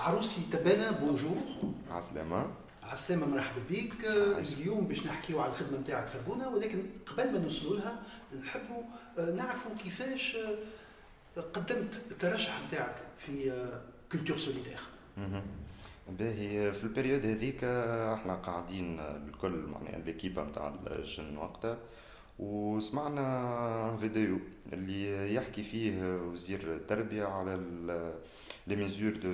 عروسي تبانا بونجور. عسلامة. عسلامة، مرحبا بك. اليوم باش نحكيو على الخدمة نتاعك سابونة، ولكن قبل ما نوصلوا لها نحبوا نعرفوا كيفاش قدمت الترشح نتاعك في كولتور سوليدير. باهي في البريود هذيك احنا قاعدين الكل معناها ليكيبا نتاع الجن وقتها، وسمعنا فيديو اللي يحكي فيه وزير التربية على لي ميزور دو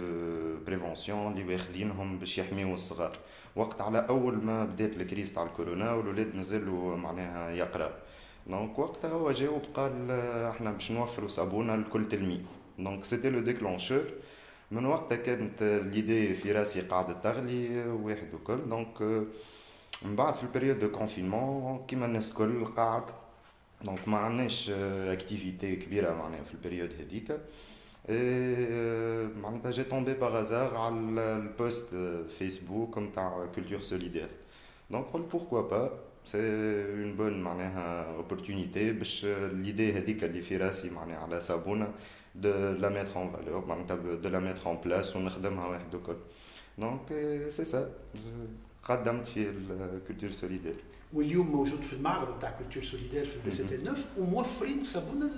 بريفونسيون اللي واخدينهم باش يحميو الصغار وقت على اول ما بدات الكريز تاع الكورونا والولاد مازالوا معناها يقرا. دونك وقتها هو جاوب قال احنا باش نوفروا صابونه لكل تلميذ. دونك سيتي لو ديكلونشور. من وقتها كانت ليدي في راسي قاعده تغلي واحد وكل. دونك من بعد في البريود دو كونفينمون كيما الناس الكل قاعد، دونك ما عندناش اكتيفيتي كبيره معناها في البريود هذيك. معناتها جي تومبي باغ ازار على البوست فيسبوك نتاع كولتور سوليدير. دونك قلت بوركوا با، سي اون بون معناها اوبورتونيتي باش ليدي هذيك اللي في راسي معناها على صابونه دو لا ميتر اون فالور، معناتها دو لا ميتر اون بلاس ونخدمها واحد وكل. دونك سي سا قدمت في الكولتور سوليدير. واليوم موجود في المعرض نتاع كولتور سوليدير في البي سي تي 9 وموفرين صابونه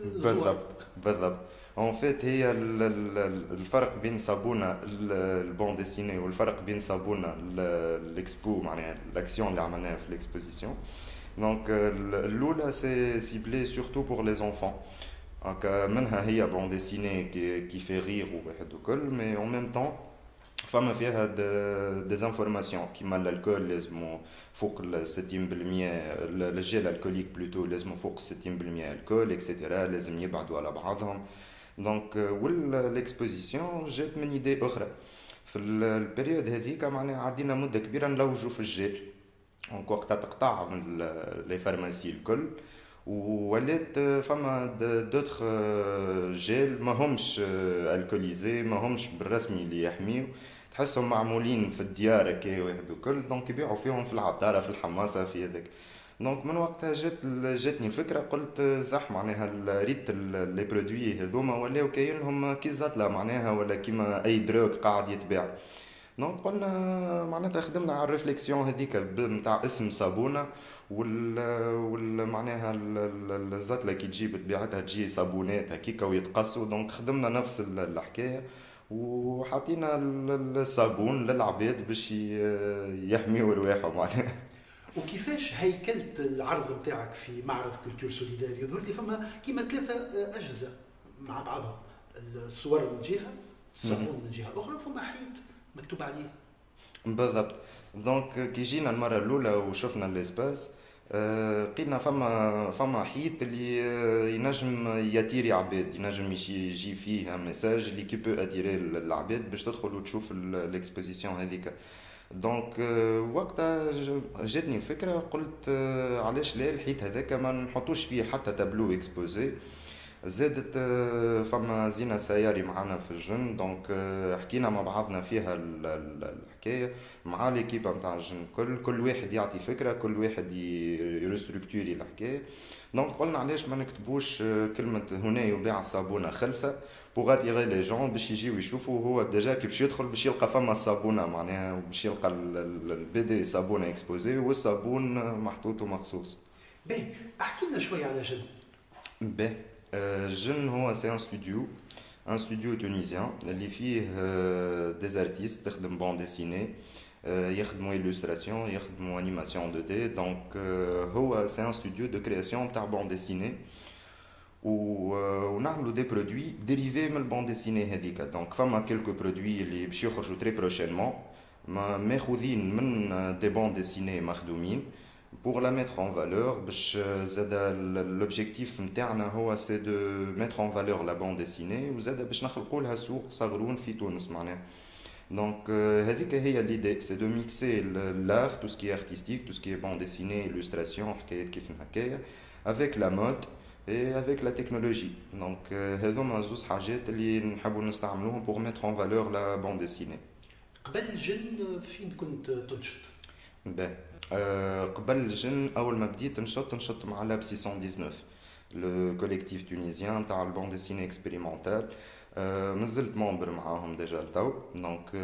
بالضبط بالضبط. اون فيت هي الفرق بين صابونه البون ديسيني والفرق بين صابونه الاكسبو معناها الاكسيون اللي عملناها في الاكسبوزيسيون. دونك الاولى سي سيبلي سورتو بور لي زونفون، دونك منها هي بون ديسيني كي في غير وواحد وكل، مي اون ميم طون فما فيها دي انفورماسيون كيما الالكول لازم فوق 60%، الجيل الكوليك بلوتو لازم فوق 60% الكول اكسيتيرا، لازم يبعدوا على بعضهم. دونك والاكسبوزيسيون جات من ايدي اخرى. في البريود هذيك معناها عدينا مده كبيره نلوجوا في الجيل، دونك وقتها تقطع من لي فارماسي الكل، ولات فما دوتر جيل ما همش الكوليزي، ما همش بالرسمي اللي يحميو، تحسهم معمولين في الديار كي واحد وكل، دونك يبيعوا فيهم في العطاره في الحماصه في هذاك. دونك من وقتها جاتني الفكره، قلت زح معناها ريت لي برودوي هذوما ولاو كاينهم كي الزطله معناها ولا كيما اي دروك قاعد يتباع. دونك قلنا معناتها خدمنا على الريفليكسيون هذيك نتاع اسم صابونه معناها الزطله كي تجي بطبيعتها تجي صابونات هكيكا ويتقصوا. دونك خدمنا نفس الحكايه وحطينا الصابون للعباد باش يحميوا رواحهم معناها. وكيفاش هيكلت العرض نتاعك في معرض كولتور سوليدير؟ يظهر لي فما كيما 3 اجزاء مع بعضهم، الصور من جهه، الصابون من جهه اخرى، فما حيط مكتوب عليه. بالضبط. دونك كي جينا المره الاولى وشفنا الاسباس لقينا فما حيط اللي ينجم ياتيري عباد، ينجم يجي فيه ميساج اللي كي بو اتيري العباد باش تدخل وتشوف الاكسبوزيسيون هذيك. دونك وقتها جاتني الفكره، قلت علاش لا الحيط هذاك ما نحطوش فيه حتى تابلو اكسبوزي. زادت فما زينة سياري معنا في الجن، دونك حكينا مع بعضنا فيها الحكايه مع ليكيب نتاع الجن، كل واحد يعطي فكره، كل واحد يرستركتوري الحكايه. دونك قلنا علاش ما نكتبوش كلمه هنا يباع صابونه خلصه بوغ اتيغي لي جون باش يجيو يشوفوا هو ديجا كي باش يدخل باش يلقى فما الصابونه معناها، باش يلقى البي صابونه اكسبوزي والصابون محطوط مخصوص. باهي، احكي لنا شويه على جن. باهي، جن هو سي ان ستوديو تونيزيان اللي فيه دي زارتيست تخدم بون ديسيني، يخدموا إلوستراسيون، يخدموا أنيماسيون 2D. دونك هو سي ان ستوديو دو كرياسيون تاع بون ديسيني، ونعملوا دي برودوي ديريفي من البون ديسيني هذيك. دونك فما كيلكو برودوي اللي باش يخرجوا تري بروشينمون ماخوذين من دي بون ديسيني مخدومين pour la mettre en valeur. باش زاد l'objectif نتاعنا هو سي دو mettre en valeur la bande dessinée، وزاد باش نخلقوا لها سوق صغرون في تونس معناها. دونك هذيك هي l'idée، c'est de mixer l'art, tout ce qui est artistique, tout ce qui est bande dessinée, illustration، حكايات كيف هكايا، avec la mode et avec la technologie. دونك هذوما زوز حاجات اللي نحبوا نستعملوهم pour mettre en valeur la bande dessinée. قبل الجن فين كنت تنشط؟ قبل الجن اول ما بديت نشط مع لاب 619، لو كوليكتيف تونيزيان تاع البون ديسيني اكسبيريمونتال. مازلت ممبر معاهم ديجا لتو. دونك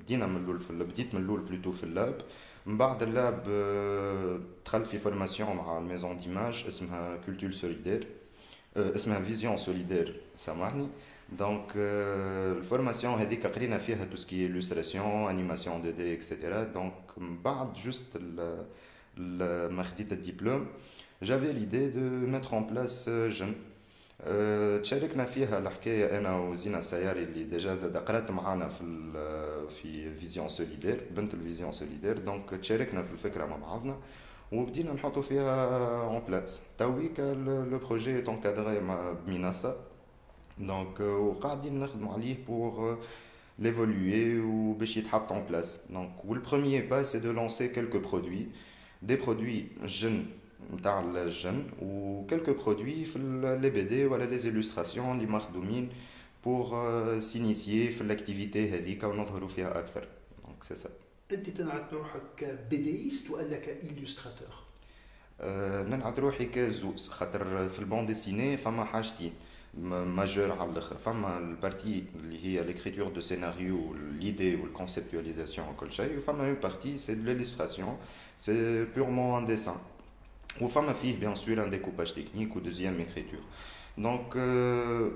بدينا من الاول بديت من الاول بلوتو في اللاب. من بعد اللاب دخلت في فورماسيون مع الميزون ديماج اسمها كولتور سوليدير، اسمها فيزيون سوليدير سامحني. دونك الفورماسيون هذيك قرينا فيها تو سكي illustration انيماسيون 2 دي اكسيتيرا. دونك من بعد جوست ما خديت الدبلوم j'avais l'idée de mettre en place jeune. تشاركنا فيها الحكايه انا وزينه السياري اللي ديجا زاد قرات معانا في فيزيون سوليدير، بنت الفيزيون سوليدير. دونك تشاركنا في الفكره مع بعضنا وبدينا نحطوا فيها اون بلاس. تويك لو بروجي est encadré بمنصه. دونك وقاعدين نخدموا عليه pour l'évoluer وباش يتحط en place. Donc le premier pas c'est de lancer quelques produits, des produits jeunes نتاع الجن و quelques produits في les BD ولا les illustrations اللي مخدومين pour s'initier في l'activité هذيك ونظهروا فيها اكثر. Donc c'est ça. انت تنعت روحك كبيديست ولا كإليستراتور؟ ننعت روحي كزوز، خاطر في البون ديسيني فما حاجتين ماجور على الاخر. فما البارتي اللي هي l'écriture de scénario, l'idée ou la conceptualisation وكل شيء، وفما une partie c'est de l'illustration, c'est purement un dessin. وفما فيه bien sûr un découpage technique ou deuxième écriture. دونك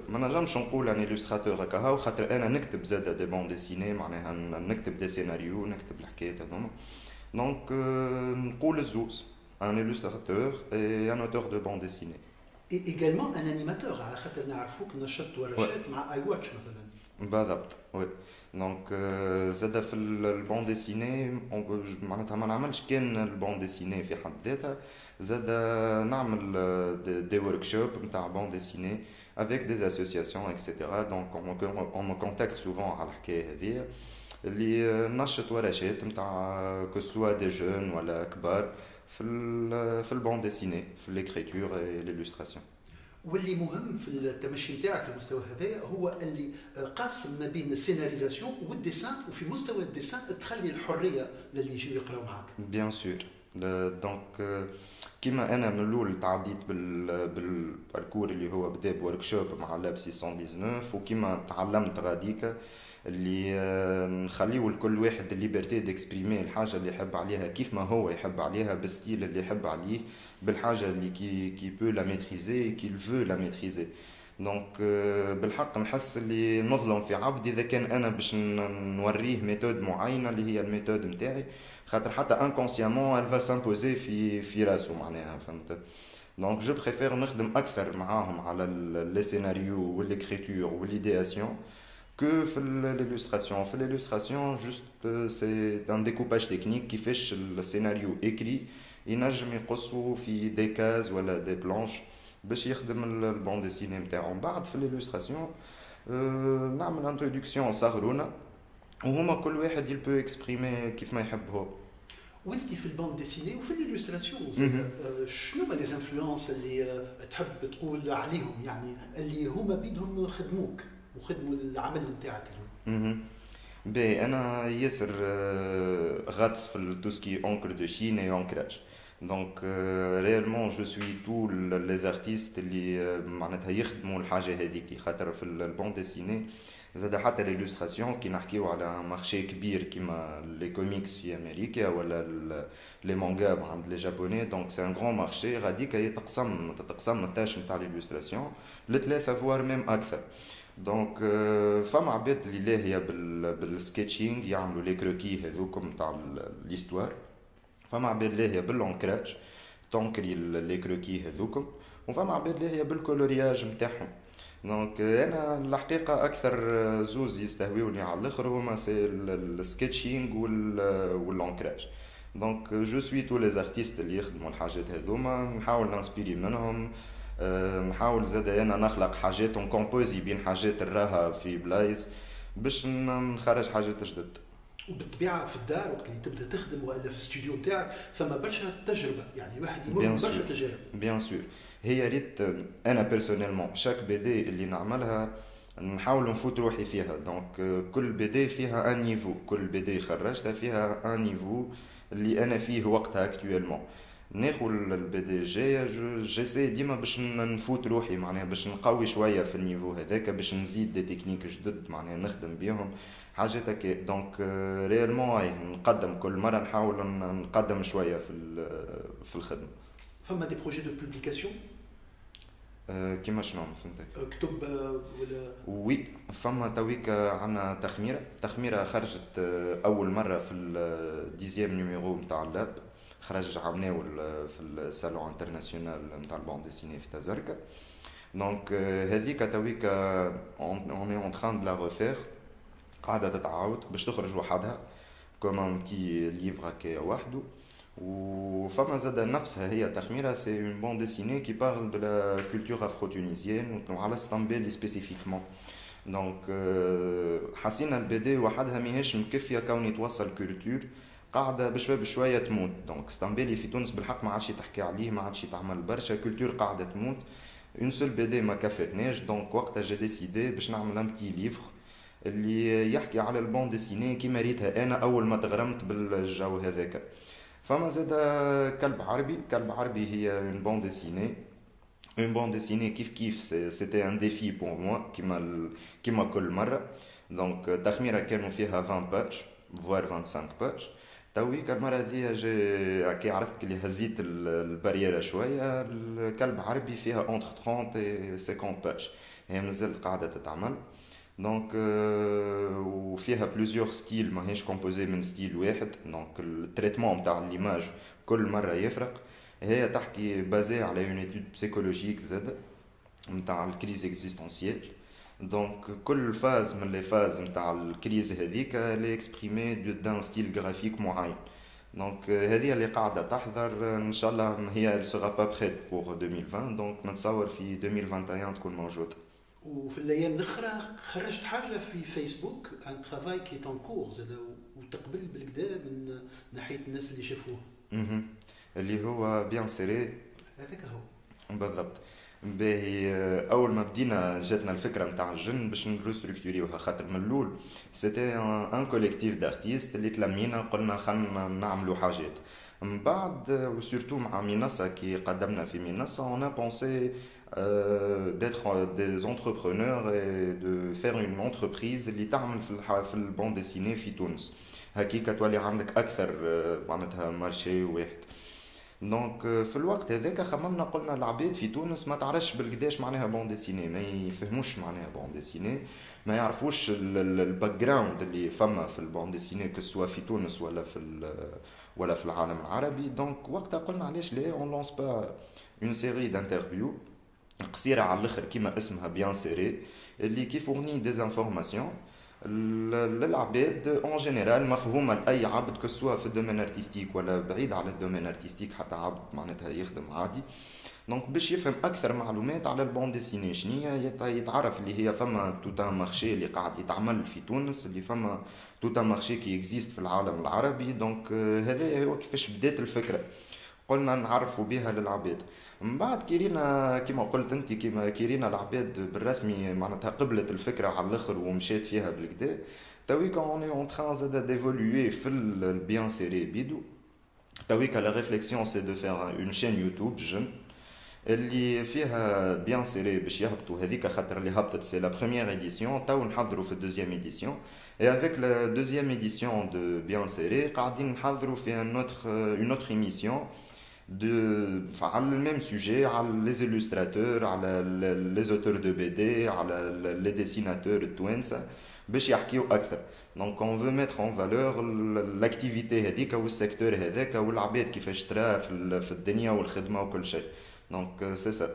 ما نجمش نقول ان illustrateur هكا، خاطر انا نكتب زاده دي بون ديسيني، معناها نكتب دي سيناريو، نكتب الحكايات هذوما. دونك نقول الزوز un illustrateur et un auteur de bande dessinée. Et également un animateur، على خاطر نعرفوك نشطت ورشات مع اي واتش مثلا. بالضبط وي. دونك زاد في البون ديسيني معناتها ما نعملش كان البون ديسيني في حد ذاتها، زاد نعمل دي وركشوب نتاع بون ديسيني avec des associations etc. donc on me contacte souvent على الحكايه هذه اللي نشط ورشات نتاع كو سوا دي جون ولا كبار في البون ديسيني في l'écriture et l'illustration. واللي مهم في التمشي نتاعك في المستوى هذا هو اللي قاسم ما بين السيناريزاسيون والديسان، وفي مستوى الديسان تخلي الحريه للي يجيو يقراو معاك. بيان سور. دونك كيما انا من الاول تعديت بالباركور اللي هو بدا بوركشوب مع لاب 619، وكيما تعلمت غاديكا اللي نخليو لكل واحد الليبرتي ديكسبريمي الحاجه اللي يحب عليها كيف ما هو يحب عليها، بالستيل اللي يحب عليه، بالحاجه اللي كي بو لا ميتريزي كي فو لا ميتريزي. دونك بالحق نحس اللي نظلم في عبد اذا كان انا باش نوريه ميثود معينه اللي هي الميثود نتاعي، خاطر حتى انكونسيامون elle va s'imposer في راسو معناها، فهمت. دونك جو بريفير نخدم اكثر معاهم على لي سيناريو والإكريتور والإيدياسيون que في l'illustration. في l'illustration juste c'est un découpage technique كيفاش السيناريو écrit ينجم يقصوا في دي كاز ولا دي بلانش باش يخدم البون ديسيني نتاعو. بعد في l'illustration نعمل انتروداكسيون صغرونا وهما كل واحد il peut exprimer كيف ما يحب هو. وانت في البون ديسيني وفي الإليستراسيون شنو هما لي انفلونس اللي تحب تقول عليهم، يعني اللي هما بيدهم خدموك وخدموا العمل نتاعك اليوم؟ بي انا ياسر غاطس في توسكي اونكر دو شين اي اونكراج. دونك ريالمون جو سوي تو لي زارتيست اللي معناتها يخدموا الحاجه هذيك، خاطر في البون ديسيني زاد حتى ليلوستراسيون كي نحكيو على مارشي كبير كيما لي كوميكس في امريكا ولا لي مانغا عند لي جابوني. دونك سي ان غران مارشي غاديك تتقسم التاش نتاع ليلوستراسيون لثلاثه فوار ميم اكثر. دونك فما عباد اللي لاهيه بالسكيتشينغ يعملوا لي كروكي هذوكم تاع ليستوار، فما عباد لاهيه باللونكراج تونكري لي كروكي هذوكم، وفما عباد لاهيه بالكولورياج نتاعهم. دونك انا الحقيقه اكثر زوز يستهويوني على الاخر هما سي السكيتشينغ واللونكراج. دونك جو سوي تو لي زارتيست اللي يخدموا الحاجات هذوما، نحاول نانسبيري منهم، نحاول زاد انا نخلق حاجات ونكومبوزي بين حاجات نراها في بلايص باش نخرج حاجات جدد. وبالطبيعه في الدار وقت اللي تبدا تخدم ولا في الاستوديو نتاعك فما برشا تجربه، يعني الواحد يمر برشا تجارب. بيان سور. هي ريت انا بيرسونيلمون شاك بي دي اللي نعملها نحاول نفوت روحي فيها. دونك كل بي دي فيها ان نيفو، كل بي دي خرجتها فيها ان نيفو اللي انا فيه وقتها اكطويلمون. ناخذ البي دي جي جيسي ديما باش نفوت روحي معناها باش نقوي شويه في النيفو هذاك باش نزيد دي تكنيك جدد معناها نخدم بيهم حاجات هكا دونك ريالمون نقدم كل مره نحاول نقدم شويه في الخدمه. فما دي بروجي دو بوبليكاسيون كيما شنو فهمتك كتب ولا وي فما تويك عنا تخميره خرجت اول مره في الديزيام نيميرو نتاع اللاب خرج عمناول في السالون انترناسيونال نتاع البون ديسيني في تزركه دونك هذيك تويك اون اي اون تران دو لا ريفير قاعده تتعاود باش تخرج وحدها كوم ان بتي ليفر هكايا وحده. وفما زاد نفسها هي تخميره سي اون بون ديسيني كي بارل دو لا كولتور افرو تونيزيان وعلى ستامبيلي سبيسيفيكمون دونك حسينا البي دي وحدها ماهيش مكفيه كوني توصل كولتور قاعده بشويه بشويه تموت دونك ستامبيلي في تونس بالحق ما عادش تحكي عليه ما عادش تعمل برشا كولتور قاعده تموت اون سول بي دي ما كفتناش دونك وقتها جي ديسيدي باش نعمل ان بتي ليفر اللي يحكي على البون ديسيني كيما ريتها انا اول ما تغرمت بالجو هذاك. فما زاد كلب عربي هي اون بون ديسيني كيف سيتي ان ديفي بور موا كيما كل مره دونك تخميره كانوا فيها 20 باتش فوار 25 باتش تويك المره هذه جي كي عرفت كلي هزيت الباريره شويه الكلب عربي فيها اونتر 30 و 50 باتش هي مازالت قاعده تتعمل دونك وفيها بلوزيور ستيل ماهيش كومبوزي من ستيل واحد دونك التريتمون نتاع ليماج كل مره يفرق هي تحكي بازي على اون ايتود بسيكولوجيك زاد نتاع الكريز اكزيستونسيال دونك كل فاز من لي فاز نتاع الكريز هذيك لي اكسبريمي دان ستيل غرافيك معين دونك هذه اللي قاعده تحضر ان شاء الله هي سوغا با بريت بور 2020 دونك نتصور في 2021 تكون موجوده. وفي الايام الاخرى خرجت حاجه في فيسبوك عن ترافاي كي تون كور زاد وتقبل بالكدا من ناحيه الناس اللي شافوه اللي هو بيان سيري هذاك هو بالضبط. باهي اول ما بدينا جاتنا الفكره نتاع الجن باش نريستركتوريوها خاطر من الاول سيتي ان كوليكتيف دارتيست اللي تلمينا قلنا خلينا نعملوا حاجات من بعد وسورتو مع منصه كي قدمنا في منصه اون بونسي d'être des entrepreneurs et de faire une entreprise اللي تعمل في البون ديسيني في تونس هكيك تولي عندك اكثر معناتها مارشي واحد دونك في الوقت هذاك خممنا قلنا العباد في تونس ما تعرفش بالقداش معناها بون ديسيني ما يفهموش معناها بون ديسيني ما يعرفوش الباك جراوند اللي فما في البون ديسيني كسوا في تونس ولا في العالم العربي دونك وقتها قلنا علاش لا اون لونس با اون سيري دانترفيو قصيره على الاخر كيما اسمها بيان سيري اللي كيفورني دي انفورماسيون للعباد اون جينيرال مفهومه لاي عبد كسوا في الدومين ارتستيك ولا بعيد على الدومين ارتستيك حتى عبد معناتها يخدم عادي دونك باش يفهم اكثر معلومات على البون ديسيني شنيا يتعرف اللي هي فما توتا مارشي اللي قاعد يتعمل في تونس اللي فما توتا مارشي كي اكزيست في العالم العربي دونك هذا هو كيفاش بدات الفكره قلنا نعرفوا بها للعباد من بعد كيرينا كيما قلت انت كيما كيرينا العباد بالرسمي معناتها قبلت الفكره على الاخر ومشيت فيها بالكدا تويك اون اون تران زاد ديفولوي في البيان سيري بيدو تويك لا ريفليكسيون سي دو فير اون شين يوتيوب جن اللي فيها بيان سيري باش يهبطوا هذيك خاطر اللي هبطت سي لا بروميير اديسيون تو نحضروا في الدوزيام اديسيون et avec la deuxième édition de Bien Serré قاعدين نحضروا في une autre émission على الميم سوجي على لي إلوستراتور على لي اوتور دو بي دي على لي ديسيناتور التوانسه باش يحكيو اكثر دونك اون فو ميتر اون فالور لاكتيفيتي هذيك والسيكتور هذاك والعباد كيفاش تراه في الدنيا والخدمه وكل شيء دونك سي سا.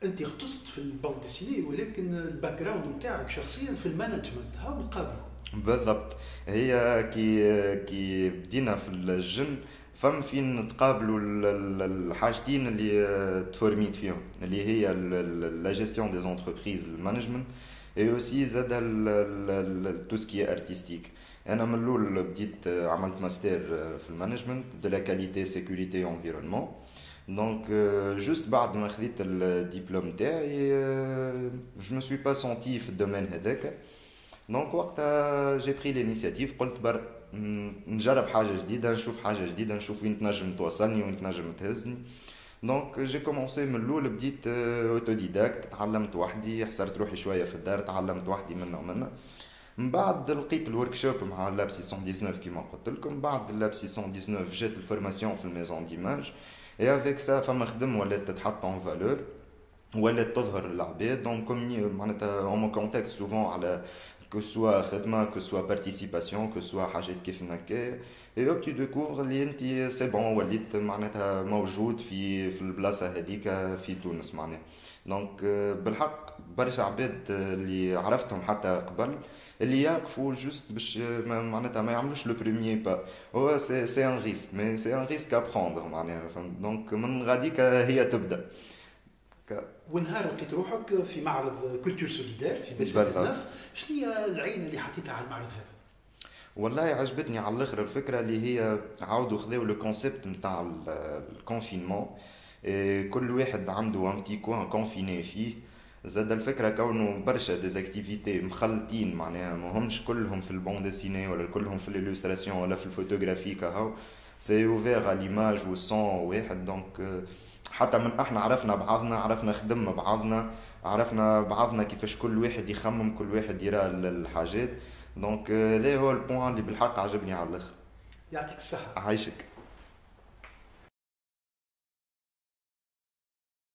انت اختصت في البون ديسيني ولكن الباك جراوند نتاعك شخصيا في المانجمنت هاو نقابلوا بالضبط هي كي بدينا في الجن فم فين نتقابلوا الحاجتين اللي تفورميت فيهم اللي هي لا جيستيون دي زونتربريز المانجمنت اي اوسي زاد تو سكي ارتستيك انا من الاول بديت عملت ماستر في المانجمنت دو لا كاليتي سيكوريتي انفيرونمون دونك جوست بعد ما خديت الدبلوم تاعي جو مو سوي با سونتي في الدومين هذاك دونك وقتها جي بري لينيسياتيف قلت بر نجرب حاجه جديده، نشوف حاجه جديده، نشوف وين تنجم توصلني وين تنجم تهزني. دونك جي كومونسي من الاول، بديت اوتوديداكت، تعلمت وحدي، حصرت روحي شويه في الدار، تعلمت وحدي منا ومنا. من بعد لقيت الورك شوب مع لاب 619 كيما قلت لكم. بعد اللاب 619 جات الفورماسيون في الميزون ديماج، اي افيك سا فما خدم ولات تتحط اون فالور، ولات تظهر للعباد. دونك كومني معناتها اون مو كونتاكت سوفون على كو سوا خدمه، كو سوا بارتيسيباسيون، كو سوا حاجات كيف هكا. اي اوب تو ديكوفر اللي انت سي بون وليت معناتها موجود في البلاصه هذيك في تونس معناها. دونك بالحق برشا عباد اللي عرفتهم حتى قبل اللي يقفوا جوست باش معناتها ما يعملوش لو بريميي با. هو سي ان ريسك، مي سي ان ريسك ا بروندر معناها، فهمت؟ دونك من غاديك هي تبدا. ونهار لقيت روحك في معرض كولتور سوليدار في بسيط النف، شنو هي العين اللي حطيتها على المعرض هذا؟ والله عجبتني على الاخر الفكره اللي هي عاودوا خذاو لو كونسيبت نتاع الكونفينمون، كل واحد عنده ان بتي كوان كونفيني فيه. زاد الفكره كونه برشا ديزاكتيفيتي مخلطين معناها، ما همش كلهم في البون ديسيني ولا كلهم في الالوستراسيون ولا في الفوتوغرافي كهو، سي اوفير على ليماج والصون واحد. دونك حتى من احنا عرفنا بعضنا، عرفنا خدم بعضنا، عرفنا بعضنا كيفاش كل واحد يخمم، كل واحد يرى الحاجات. دونك هذا هو البوان اللي بالحق عجبني على الاخر. يعطيك الصحة. عايشك.